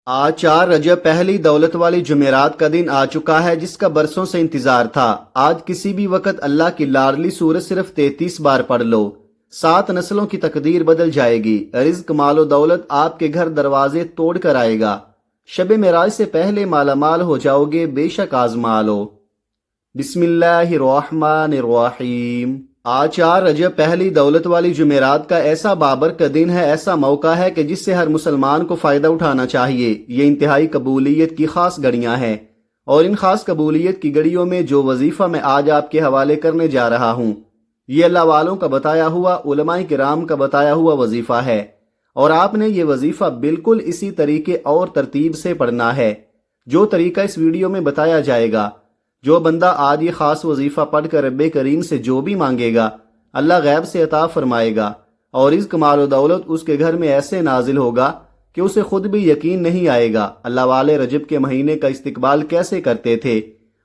آج 4 رجب پہلی دولت والی جمعرات کا دن آ چکا ہے جس کا برسوں سے انتظار تھا۔ آج کسی بھی وقت اللہ کی لاڈلی سورت صرف 33 بار پڑھ لو، 7 نسلوں کی تقدیر بدل جائے گی، رزق مال و دولت آپ کے گھر دروازے توڑ کر آئے گا، شب معراج سے پہلے مالا مال ہو جاؤ گے، بے شک آزما لو۔ بسم اللہ الرحمن الرحیم۔ آج 4 رجب پہلی دولت والی جمعرات کا ایسا بابرکت دن ہے، ایسا موقع ہے کہ جس سے ہر مسلمان کو فائدہ اٹھانا چاہیے۔ یہ انتہائی قبولیت کی خاص گھڑیاں ہیں، اور ان خاص قبولیت کی گھڑیوں میں جو وظیفہ میں آج آپ کے حوالے کرنے جا رہا ہوں، یہ اللہ والوں کا بتایا ہوا، علماء کرام کا بتایا ہوا وظیفہ ہے، اور آپ نے یہ وظیفہ بالکل اسی طریقے اور ترتیب سے پڑھنا ہے جو طریقہ اس ویڈیو میں بتایا جائے گا۔ جو بندہ آج یہ خاص وظیفہ پڑھ کر رب کریم سے جو بھی مانگے گا، اللہ غیب سے عطا فرمائے گا، اور رزق مال و دولت اس کے گھر میں ایسے نازل ہوگا کہ اسے خود بھی یقین نہیں آئے گا۔ اللہ والے رجب کے مہینے کا استقبال کیسے کرتے تھے،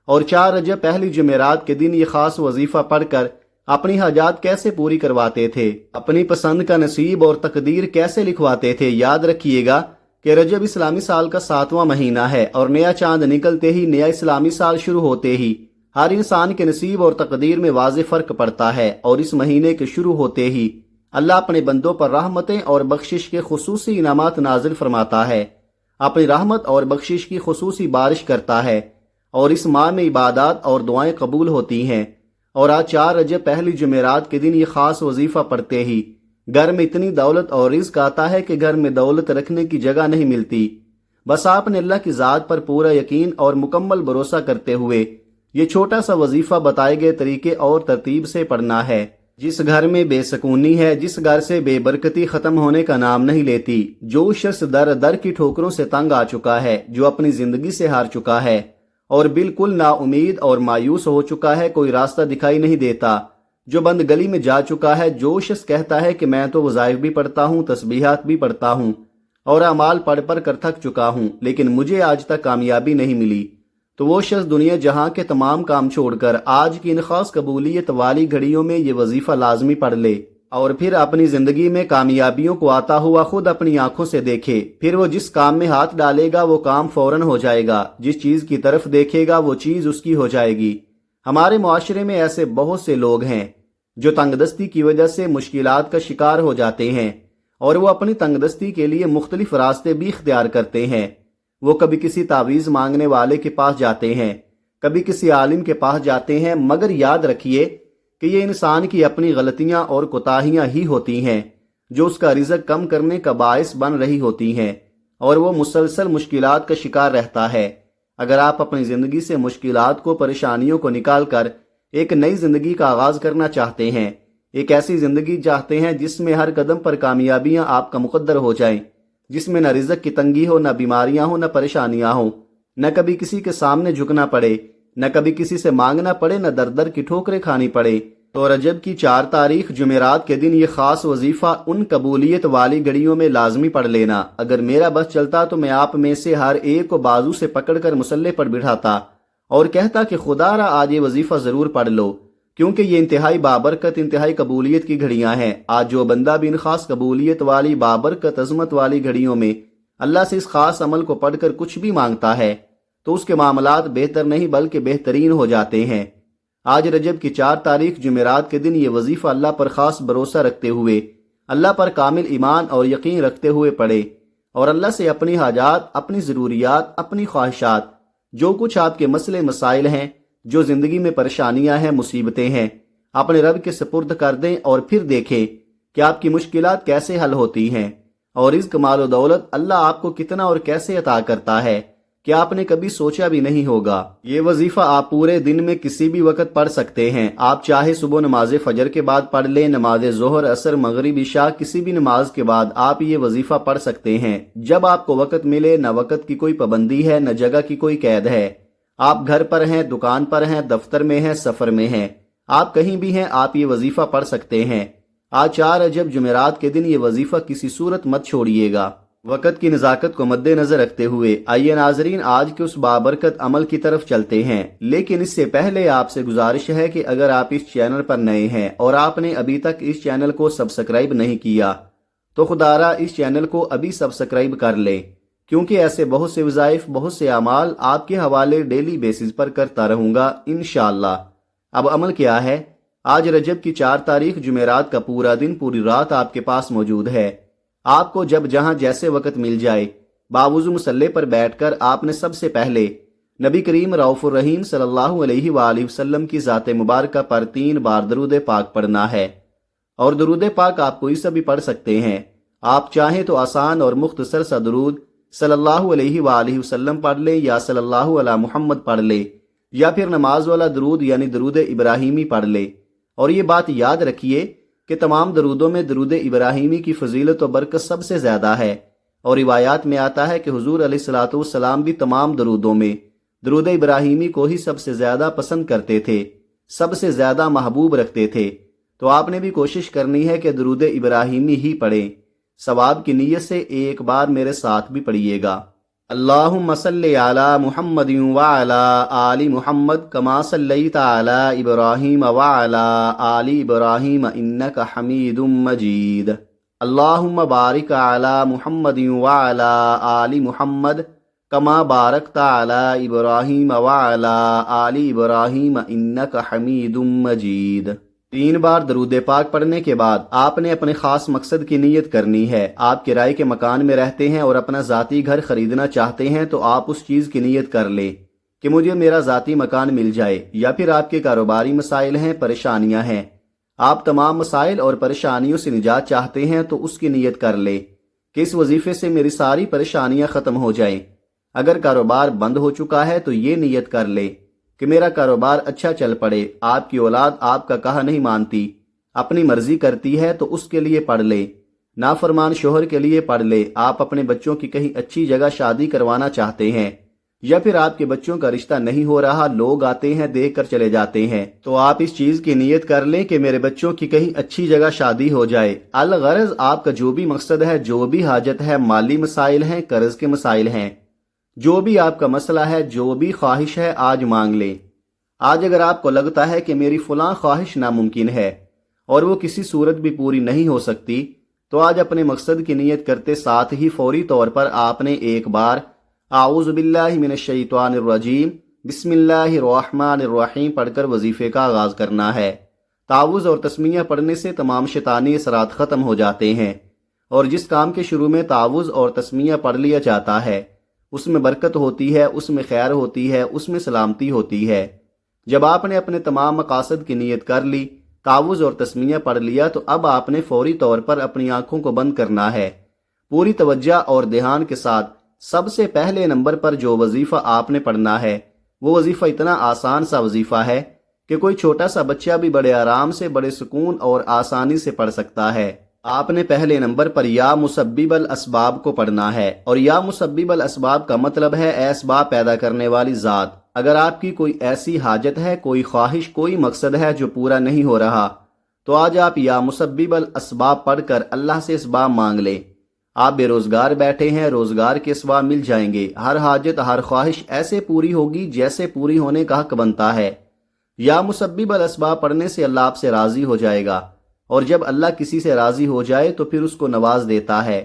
اور 4 رجب پہلی جمعرات کے دن یہ خاص وظیفہ پڑھ کر اپنی حاجات کیسے پوری کرواتے تھے، اپنی پسند کا نصیب اور تقدیر کیسے لکھواتے تھے۔ یاد رکھیے گا کہ رجب اسلامی سال کا 7واں مہینہ ہے، اور نیا چاند نکلتے ہی، نیا اسلامی سال شروع ہوتے ہی ہر انسان کے نصیب اور تقدیر میں واضح فرق پڑتا ہے، اور اس مہینے کے شروع ہوتے ہی اللہ اپنے بندوں پر رحمتیں اور بخشش کے خصوصی انعامات نازل فرماتا ہے، اپنی رحمت اور بخشش کی خصوصی بارش کرتا ہے، اور اس ماہ میں عبادات اور دعائیں قبول ہوتی ہیں۔ اور آج 4 رجب پہلی جمعرات کے دن یہ خاص وظیفہ پڑھتے ہی گھر میں اتنی دولت اور رزق آتا ہے کہ گھر میں دولت رکھنے کی جگہ نہیں ملتی۔ بس آپ نے اللہ کی ذات پر پورا یقین اور مکمل بھروسہ کرتے ہوئے یہ چھوٹا سا وظیفہ بتائے گئے طریقے اور ترتیب سے پڑھنا ہے۔ جس گھر میں بے سکونی ہے، جس گھر سے بے برکتی ختم ہونے کا نام نہیں لیتی، جو شخص در در کی ٹھوکروں سے تنگ آ چکا ہے، جو اپنی زندگی سے ہار چکا ہے اور بالکل نا امید اور مایوس ہو چکا ہے، کوئی راستہ دکھائی نہیں دیتا، جو بند گلی میں جا چکا ہے، جو شخص کہتا ہے کہ میں تو وظائف بھی پڑھتا ہوں، تسبیحات بھی پڑھتا ہوں اور اعمال پڑھ پڑھ کر تھک چکا ہوں، لیکن مجھے آج تک کامیابی نہیں ملی، تو وہ شخص دنیا جہاں کے تمام کام چھوڑ کر آج کی ان خاص قبولیت والی گھڑیوں میں یہ وظیفہ لازمی پڑھ لے، اور پھر اپنی زندگی میں کامیابیوں کو آتا ہوا خود اپنی آنکھوں سے دیکھے۔ پھر وہ جس کام میں ہاتھ ڈالے گا وہ کام فوراً ہو جائے گا، جس چیز کی طرف دیکھے گا وہ چیز اس کی ہو جائے گی۔ ہمارے معاشرے میں ایسے بہت سے لوگ ہیں جو تنگ دستی کی وجہ سے مشکلات کا شکار ہو جاتے ہیں، اور وہ اپنی تنگ دستی کے لیے مختلف راستے بھی اختیار کرتے ہیں۔ وہ کبھی کسی تعویذ مانگنے والے کے پاس جاتے ہیں، کبھی کسی عالم کے پاس جاتے ہیں، مگر یاد رکھیے کہ یہ انسان کی اپنی غلطیاں اور کوتاہیاں ہی ہوتی ہیں جو اس کا رزق کم کرنے کا باعث بن رہی ہوتی ہیں، اور وہ مسلسل مشکلات کا شکار رہتا ہے۔ اگر آپ اپنی زندگی سے مشکلات کو، پریشانیوں کو نکال کر ایک نئی زندگی کا آغاز کرنا چاہتے ہیں، ایک ایسی زندگی چاہتے ہیں جس میں ہر قدم پر کامیابیاں آپ کا مقدر ہو جائیں، جس میں نہ رزق کی تنگی ہو، نہ بیماریاں ہوں، نہ پریشانیاں ہوں، نہ کبھی کسی کے سامنے جھکنا پڑے، نہ کبھی کسی سے مانگنا پڑے، نہ در در کی ٹھوکریں کھانی پڑے، تو رجب کی 4 تاریخ جمعرات کے دن یہ خاص وظیفہ ان قبولیت والی گھڑیوں میں لازمی پڑھ لینا۔ اگر میرا بس چلتا تو میں آپ میں سے ہر ایک کو بازو سے پکڑ کر مصلے پر بٹھاتا اور کہتا کہ خدا را آج یہ وظیفہ ضرور پڑھ لو، کیونکہ یہ انتہائی بابرکت، انتہائی قبولیت کی گھڑیاں ہیں۔ آج جو بندہ بھی ان خاص قبولیت والی، بابرکت، عظمت والی گھڑیوں میں اللہ سے اس خاص عمل کو پڑھ کر کچھ بھی مانگتا ہے تو اس کے معاملات بہتر نہیں بلکہ بہترین ہو جاتے ہیں۔ آج رجب کی 4 تاریخ جمعرات کے دن یہ وظیفہ اللہ پر خاص بھروسہ رکھتے ہوئے، اللہ پر کامل ایمان اور یقین رکھتے ہوئے پڑھے، اور اللہ سے اپنی حاجات، اپنی ضروریات، اپنی خواہشات، جو کچھ آپ کے مسئلے مسائل ہیں، جو زندگی میں پریشانیاں ہیں، مصیبتیں ہیں، اپنے رب کے سپرد کر دیں، اور پھر دیکھیں کہ آپ کی مشکلات کیسے حل ہوتی ہیں، اور رزق مال و دولت اللہ آپ کو کتنا اور کیسے عطا کرتا ہے کہ آپ نے کبھی سوچا بھی نہیں ہوگا۔ یہ وظیفہ آپ پورے دن میں کسی بھی وقت پڑھ سکتے ہیں۔ آپ چاہے صبح نماز فجر کے بعد پڑھ لیں، نماز ظہر، عصر، مغرب، عشاء، کسی بھی نماز کے بعد آپ یہ وظیفہ پڑھ سکتے ہیں جب آپ کو وقت ملے۔ نہ وقت کی کوئی پابندی ہے، نہ جگہ کی کوئی قید ہے۔ آپ گھر پر ہیں، دکان پر ہیں، دفتر میں ہیں، سفر میں ہیں، آپ کہیں بھی ہیں، آپ یہ وظیفہ پڑھ سکتے ہیں۔ آج 4 رجب جمعرات کے دن یہ وظیفہ کسی صورت مت چھوڑیے گا۔ وقت کی نزاکت کو مد نظر رکھتے ہوئے آئیے ناظرین آج کے اس بابرکت عمل کی طرف چلتے ہیں، لیکن اس سے پہلے آپ سے گزارش ہے کہ اگر آپ اس چینل پر نئے ہیں اور آپ نے ابھی تک اس چینل کو سبسکرائب نہیں کیا تو خدارا اس چینل کو ابھی سبسکرائب کر لیں کیونکہ ایسے بہت سے وظائف، بہت سے اعمال آپ کے حوالے ڈیلی بیسز پر کرتا رہوں گا انشاءاللہ۔ اب عمل کیا ہے؟ آج رجب کی 4 تاریخ جمعرات کا پورا دن، پوری رات آپ کے پاس موجود ہے۔ آپ کو جب جہاں جیسے وقت مل جائے، باوضو مصلی پر بیٹھ کر آپ نے سب سے پہلے نبی کریم رؤوف الرحیم صلی اللہ علیہ وآلہ وسلم کی ذات مبارکہ پر 3 بار درود پاک پڑھنا ہے۔ اور درود پاک آپ کوئی سا بھی پڑھ سکتے ہیں۔ آپ چاہیں تو آسان اور مختصر سا درود صلی اللہ علیہ وآلہ وسلم پڑھ لیں، یا صلی اللہ علی محمد پڑھ لیں، یا پھر نماز والا درود یعنی درود ابراہیمی پڑھ لیں۔ اور یہ بات یاد رکھیے کہ تمام درودوں میں درود ابراہیمی کی فضیلت و برکت سب سے زیادہ ہے، اور روایات میں آتا ہے کہ حضور علیہ الصلوۃ والسلام بھی تمام درودوں میں درود ابراہیمی کو ہی سب سے زیادہ پسند کرتے تھے، سب سے زیادہ محبوب رکھتے تھے۔ تو آپ نے بھی کوشش کرنی ہے کہ درود ابراہیمی ہی پڑھیں۔ ثواب کی نیت سے ایک بار میرے ساتھ بھی پڑھیے گا۔ اللہم صلی علی محمد وعلی آل محمد کما صلیت علی ابراہیم وعلی آل ابراہیم انک حمید مجید۔ اللہم بارک علی محمد وعلی آل محمد کما بارکت علی ابراہیم وعلی آل ابراہیم انک حمید مجید۔ 3 بار درود پاک پڑھنے کے بعد آپ نے اپنے خاص مقصد کی نیت کرنی ہے۔ آپ کرائے کے مکان میں رہتے ہیں اور اپنا ذاتی گھر خریدنا چاہتے ہیں تو آپ اس چیز کی نیت کر لیں کہ مجھے میرا ذاتی مکان مل جائے، یا پھر آپ کے کاروباری مسائل ہیں، پریشانیاں ہیں، آپ تمام مسائل اور پریشانیوں سے نجات چاہتے ہیں تو اس کی نیت کر لیں کہ اس وظیفے سے میری ساری پریشانیاں ختم ہو جائیں۔ اگر کاروبار بند ہو چکا ہے تو یہ نیت کر لیں کہ میرا کاروبار اچھا چل پڑے۔ آپ کی اولاد آپ کا کہا نہیں مانتی، اپنی مرضی کرتی ہے تو اس کے لیے پڑھ لے۔ نافرمان شوہر کے لیے پڑھ لے۔ آپ اپنے بچوں کی کہیں اچھی جگہ شادی کروانا چاہتے ہیں، یا پھر آپ کے بچوں کا رشتہ نہیں ہو رہا، لوگ آتے ہیں دیکھ کر چلے جاتے ہیں، تو آپ اس چیز کی نیت کر لیں کہ میرے بچوں کی کہیں اچھی جگہ شادی ہو جائے۔ الغرض آپ کا جو بھی مقصد ہے، جو بھی حاجت ہے، مالی مسائل ہیں، قرض کے مسائل ہیں، جو بھی آپ کا مسئلہ ہے، جو بھی خواہش ہے، آج مانگ لیں۔ آج اگر آپ کو لگتا ہے کہ میری فلاں خواہش ناممکن ہے اور وہ کسی صورت بھی پوری نہیں ہو سکتی، تو آج اپنے مقصد کی نیت کرتے ساتھ ہی فوری طور پر آپ نے ایک بار اعوذ باللہ من الشیطان الرجیم بسم اللہ الرحمن الرحیم پڑھ کر وظیفے کا آغاز کرنا ہے۔ تعوذ اور تسمیہ پڑھنے سے تمام شیطانی اثرات ختم ہو جاتے ہیں، اور جس کام کے شروع میں تعوذ اور تسمیہ پڑھ لیا جاتا ہے اس میں برکت ہوتی ہے، اس میں خیر ہوتی ہے، اس میں سلامتی ہوتی ہے۔ جب آپ نے اپنے تمام مقاصد کی نیت کر لی، تعوذ اور تسمیہ پڑھ لیا، تو اب آپ نے فوری طور پر اپنی آنکھوں کو بند کرنا ہے۔ پوری توجہ اور دھیان کے ساتھ سب سے پہلے نمبر پر جو وظیفہ آپ نے پڑھنا ہے، وہ وظیفہ اتنا آسان سا وظیفہ ہے کہ کوئی چھوٹا سا بچہ بھی بڑے آرام سے، بڑے سکون اور آسانی سے پڑھ سکتا ہے۔ آپ نے پہلے نمبر پر یا مسبب الاسباب کو پڑھنا ہے، اور یا مسبب الاسباب کا مطلب ہے اے اسباب پیدا کرنے والی ذات۔ اگر آپ کی کوئی ایسی حاجت ہے، کوئی خواہش، کوئی مقصد ہے جو پورا نہیں ہو رہا، تو آج آپ یا مسبب الاسباب پڑھ کر اللہ سے اسباب مانگ لیں۔ آپ بے روزگار بیٹھے ہیں، روزگار کے اسباب مل جائیں گے۔ ہر حاجت، ہر خواہش ایسے پوری ہوگی جیسے پوری ہونے کا حق بنتا ہے۔ یا مسبب الاسباب پڑھنے سے اللہ آپ سے راضی ہو جائے گا، اور جب اللہ کسی سے راضی ہو جائے تو پھر اس کو نواز دیتا ہے۔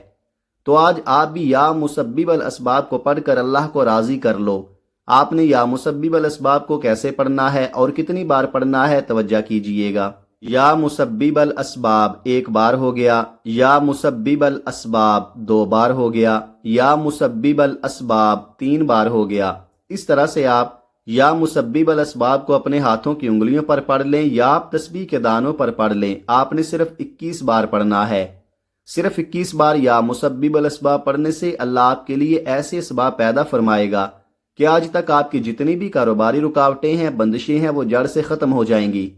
تو آج آپ بھی یا مسبب الاسباب کو پڑھ کر اللہ کو راضی کر لو۔ آپ نے یا مسبب الاسباب کو کیسے پڑھنا ہے اور کتنی بار پڑھنا ہے، توجہ کیجئے گا۔ یا مسبب الاسباب 1 بار ہو گیا، یا مسبب الاسباب 2 بار ہو گیا، یا مسبب الاسباب 3 بار ہو گیا۔ اس طرح سے آپ یا مسبب الاسباب کو اپنے ہاتھوں کی انگلیوں پر پڑھ لیں، یا آپ تسبیح کے دانوں پر پڑھ لیں۔ آپ نے صرف 21 بار پڑھنا ہے۔ صرف 21 بار یا مسبب الاسباب پڑھنے سے اللہ آپ کے لیے ایسے اسباب پیدا فرمائے گا کہ آج تک آپ کی جتنی بھی کاروباری رکاوٹیں ہیں، بندشیں ہیں، وہ جڑ سے ختم ہو جائیں گی۔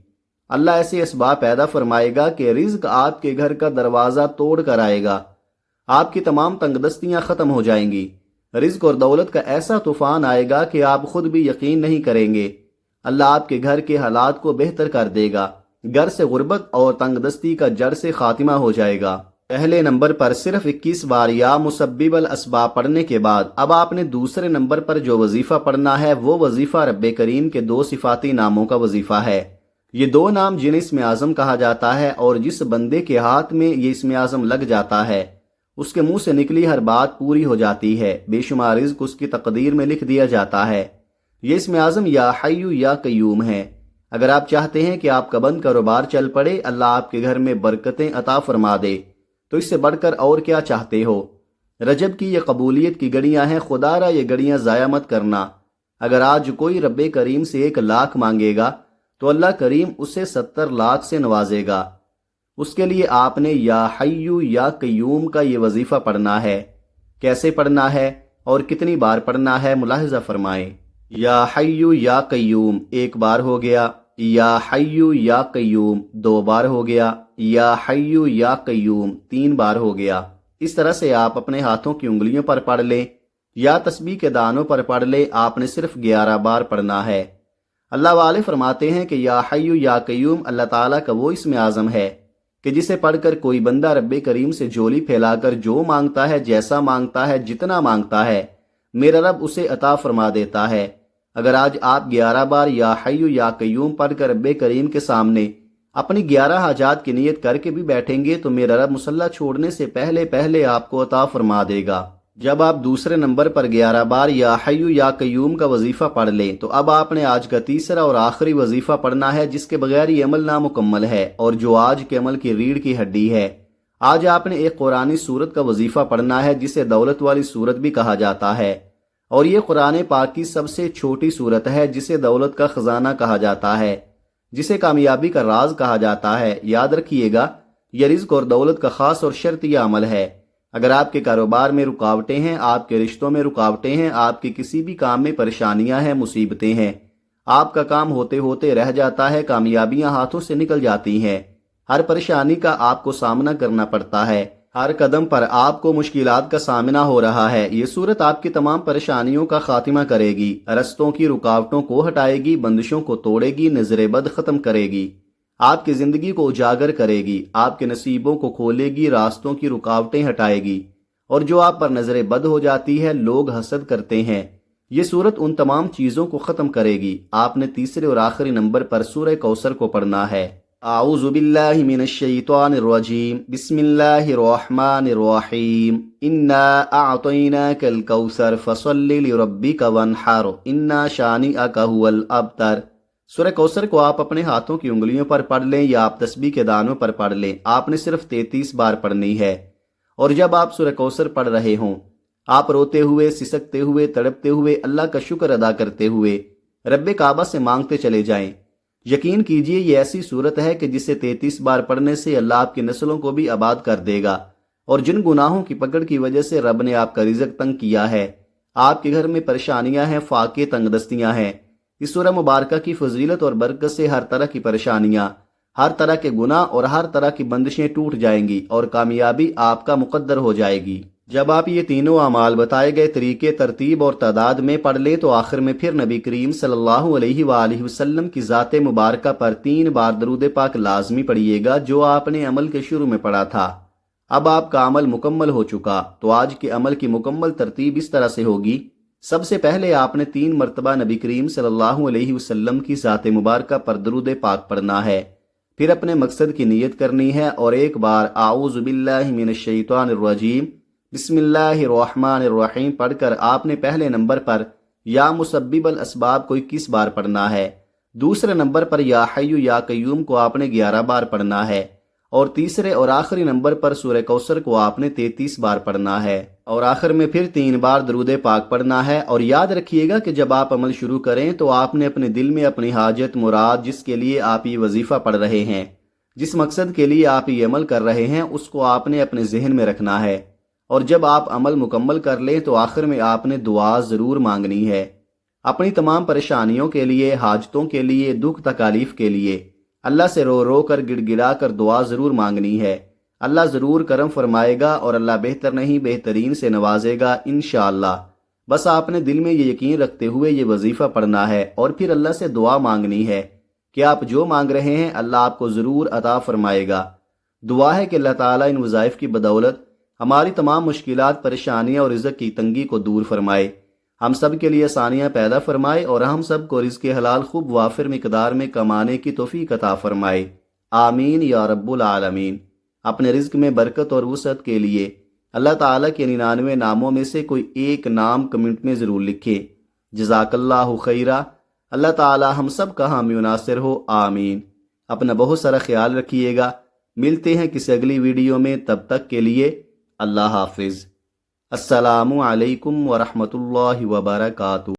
اللہ ایسے اسباب پیدا فرمائے گا کہ رزق آپ کے گھر کا دروازہ توڑ کر آئے گا۔ آپ کی تمام تنگ دستیاں ختم ہو جائیں گی۔ رزق اور دولت کا ایسا طوفان آئے گا کہ آپ خود بھی یقین نہیں کریں گے۔ اللہ آپ کے گھر کے حالات کو بہتر کر دے گا۔ گھر سے غربت اور تنگ دستی کا جڑ سے خاتمہ ہو جائے گا۔ پہلے نمبر پر صرف 21 بار یا مسبب الاسباب پڑھنے کے بعد اب آپ نے دوسرے نمبر پر جو وظیفہ پڑھنا ہے، وہ وظیفہ رب کریم کے 2 صفاتی ناموں کا وظیفہ ہے۔ یہ 2 نام جنہیں اسم اعظم کہا جاتا ہے، اور جس بندے کے ہاتھ میں یہ اسم اعظم لگ جاتا ہے اس کے منہ سے نکلی ہر بات پوری ہو جاتی ہے، بے شمار رزق اس کی تقدیر میں لکھ دیا جاتا ہے۔ یہ اسم اعظم یا حی یا قیوم ہے۔ اگر آپ چاہتے ہیں کہ آپ کا بند کاروبار چل پڑے، اللہ آپ کے گھر میں برکتیں عطا فرما دے، تو اس سے بڑھ کر اور کیا چاہتے ہو؟ رجب کی یہ قبولیت کی گھڑیاں ہیں، خدا را یہ گھڑیاں ضائع مت کرنا۔ اگر آج کوئی رب کریم سے 1,00,000 مانگے گا تو اللہ کریم اسے 70 لاکھ سے نوازے گا۔ اس کے لیے آپ نے یا حیو یا قیوم کا یہ وظیفہ پڑھنا ہے۔ کیسے پڑھنا ہے اور کتنی بار پڑھنا ہے ملاحظہ فرمائیں۔ یا حیو یا قیوم 1 بار ہو گیا، یا حیو یا قیوم 2 بار ہو گیا، یا حیو یا قیوم 3 بار ہو گیا۔ اس طرح سے آپ اپنے ہاتھوں کی انگلیوں پر پڑھ لیں یا تسبیح کے دانوں پر پڑھ لیں، آپ نے صرف 11 بار پڑھنا ہے۔ اللہ والے فرماتے ہیں کہ یا حیو یا قیوم اللہ تعالیٰ کا وہ اسم اعظم ہے کہ جسے پڑھ کر کوئی بندہ رب کریم سے جھولی پھیلا کر جو مانگتا ہے، جیسا مانگتا ہے، جتنا مانگتا ہے، میرا رب اسے عطا فرما دیتا ہے۔ اگر آج آپ 11 بار یا حیو یا قیوم پڑھ کر رب کریم کے سامنے اپنی 11 حاجات کی نیت کر کے بھی بیٹھیں گے تو میرا رب مصلی چھوڑنے سے پہلے آپ کو عطا فرما دے گا۔ جب آپ دوسرے نمبر پر 11 بار یا حیو یا قیوم کا وظیفہ پڑھ لیں تو اب آپ نے آج کا تیسرا اور آخری وظیفہ پڑھنا ہے، جس کے بغیر یہ عمل نامکمل ہے اور جو آج کے عمل کی ریڑھ کی ہڈی ہے۔ آج آپ نے ایک قرآنی سورت کا وظیفہ پڑھنا ہے جسے دولت والی سورت بھی کہا جاتا ہے، اور یہ قرآن پاک کی سب سے چھوٹی سورت ہے جسے دولت کا خزانہ کہا جاتا ہے، جسے کامیابی کا راز کہا جاتا ہے۔ یاد رکھیے گا، یہ رزق اور دولت کا خاص اور شرطیہ عمل ہے۔ اگر آپ کے کاروبار میں رکاوٹیں ہیں، آپ کے رشتوں میں رکاوٹیں ہیں، آپ کے کسی بھی کام میں پریشانیاں ہیں، مصیبتیں ہیں، آپ کا کام ہوتے ہوتے رہ جاتا ہے، کامیابیاں ہاتھوں سے نکل جاتی ہیں، ہر پریشانی کا آپ کو سامنا کرنا پڑتا ہے، ہر قدم پر آپ کو مشکلات کا سامنا ہو رہا ہے، یہ صورت آپ کی تمام پریشانیوں کا خاتمہ کرے گی، رستوں کی رکاوٹوں کو ہٹائے گی، بندشوں کو توڑے گی، نظر بد ختم کرے گی، آپ کی زندگی کو اجاگر کرے گی، آپ کے نصیبوں کو کھولے گی، راستوں کی رکاوٹیں ہٹائے گی، اور جو آپ پر نظر بد ہو جاتی ہے، لوگ حسد کرتے ہیں، یہ صورت ان تمام چیزوں کو ختم کرے گی۔ آپ نے تیسرے اور آخری نمبر پر سورہ کوثر کو پڑھنا ہے۔ اعوذ باللہ من الشیطان الرجیم، بسم اللہ الرحمن الرحیم، انا اعطیناک الکوثر فصل لربک وانحر انا شانئک ھو الابتر۔ سورہ کوثر کو آپ اپنے ہاتھوں کی انگلیوں پر پڑھ لیں یا آپ تسبیح کے دانوں پر پڑھ لیں، آپ نے صرف 33 بار پڑھنی ہے۔ اور جب آپ سورہ کوثر پڑھ رہے ہوں، آپ روتے ہوئے، سسکتے ہوئے، تڑپتے ہوئے، اللہ کا شکر ادا کرتے ہوئے رب کعبہ سے مانگتے چلے جائیں۔ یقین کیجئے یہ ایسی صورت ہے کہ جسے 33 بار پڑھنے سے اللہ آپ کی نسلوں کو بھی آباد کر دے گا، اور جن گناہوں کی پکڑ کی وجہ سے رب نے آپ کا رزق تنگ کیا ہے، آپ کے گھر میں پریشانیاں ہیں، فاقے، تنگ دستیاں ہیں، اس سورہ مبارکہ کی فضیلت اور برکت سے ہر طرح کی پریشانیاں، ہر طرح کے گناہ اور ہر طرح کی بندشیں ٹوٹ جائیں گی اور کامیابی آپ کا مقدر ہو جائے گی۔ جب آپ یہ تینوں اعمال بتائے گئے طریقے، ترتیب اور تعداد میں پڑھ لیں تو آخر میں پھر نبی کریم صلی اللہ علیہ وآلہ وسلم کی ذات مبارکہ پر 3 بار درود پاک لازمی پڑھیے گا، جو آپ نے عمل کے شروع میں پڑھا تھا۔ اب آپ کا عمل مکمل ہو چکا، تو آج کے عمل کی مکمل ترتیب اس طرح سے ہوگی۔ سب سے پہلے آپ نے 3 مرتبہ نبی کریم صلی اللہ علیہ وسلم کی ذات مبارکہ پر درود پاک پڑھنا ہے، پھر اپنے مقصد کی نیت کرنی ہے اور ایک بار اعوذ باللہ من الشیطان الرجیم بسم اللہ الرحمن الرحیم پڑھ کر آپ نے پہلے نمبر پر یا مسبب الاسباب کو 21 بار پڑھنا ہے، دوسرے نمبر پر یا حی یا قیوم کو آپ نے 11 بار پڑھنا ہے، اور تیسرے اور آخری نمبر پر سورہ کوثر کو آپ نے 33 بار پڑھنا ہے، اور آخر میں پھر 3 بار درود پاک پڑھنا ہے۔ اور یاد رکھیے گا کہ جب آپ عمل شروع کریں تو آپ نے اپنے دل میں اپنی حاجت، مراد، جس کے لیے آپ یہ وظیفہ پڑھ رہے ہیں، جس مقصد کے لیے آپ یہ عمل کر رہے ہیں، اس کو آپ نے اپنے ذہن میں رکھنا ہے، اور جب آپ عمل مکمل کر لیں تو آخر میں آپ نے دعا ضرور مانگنی ہے، اپنی تمام پریشانیوں کے لیے، حاجتوں کے لیے، دکھ تکالیف کے لیے اللہ سے رو رو کر، گڑ گڑا کر دعا ضرور مانگنی ہے۔ اللہ ضرور کرم فرمائے گا اور اللہ بہتر نہیں بہترین سے نوازے گا انشاءاللہ۔ بس آپ نے دل میں یہ یقین رکھتے ہوئے یہ وظیفہ پڑھنا ہے اور پھر اللہ سے دعا مانگنی ہے کہ آپ جو مانگ رہے ہیں اللہ آپ کو ضرور عطا فرمائے گا۔ دعا ہے کہ اللہ تعالیٰ ان وظائف کی بدولت ہماری تمام مشکلات، پریشانیاں اور رزق کی تنگی کو دور فرمائے، ہم سب کے لیے آسانیاں پیدا فرمائے اور ہم سب کو رزق حلال خوب وافر مقدار میں کمانے کی توفیق عطا فرمائے۔ آمین یا رب العالمین۔ اپنے رزق میں برکت اور وسعت کے لیے اللہ تعالیٰ کے 99 ناموں میں سے کوئی ایک نام کمنٹ میں ضرور لکھیں۔ جزاک اللہ خیرہ۔ اللہ تعالیٰ ہم سب کا حامی و ناصر ہو، آمین۔ اپنا بہت سارا خیال رکھیے گا۔ ملتے ہیں کسی اگلی ویڈیو میں، تب تک کے لیے اللہ حافظ۔ السلام علیکم ورحمۃ اللہ وبرکاتہ۔